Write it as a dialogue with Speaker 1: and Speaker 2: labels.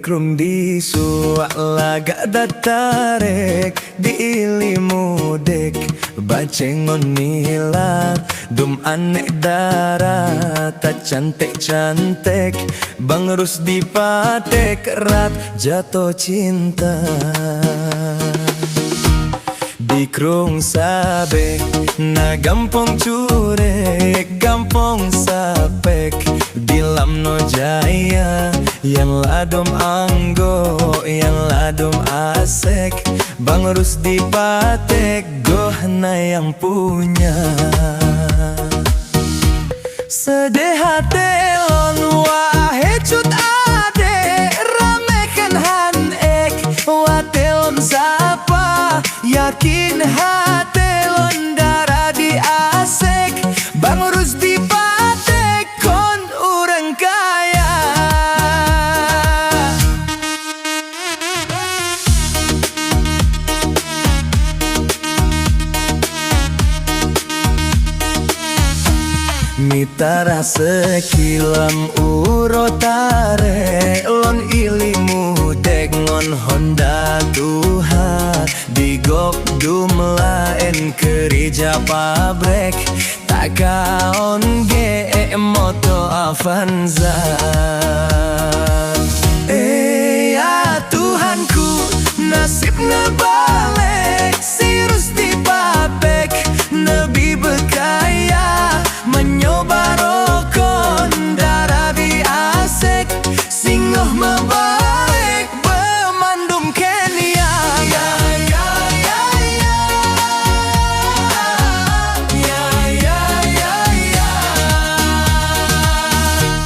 Speaker 1: krung di laga datarik di ilimu dek bacengon nila dum anek darah tak cantik Bang Rusdi patek erat jatuh cinta di krung sabek na gampang curek gampang sapek di lamno jaya yang ladom anggo yang ladom asek Bang Rusdi patek gohna yang punya sedih hati lon wahe cut ade ramekan hanek watelon sapa yakin hati lon darah di asek Bang Rusdi patek kon orang kaya mitara sekilam urotare lon ilimu dengon Honda Tuhan digop dumlaen kerja pabrek takaon ge moto Avanza ya Tuhanku nasib nebak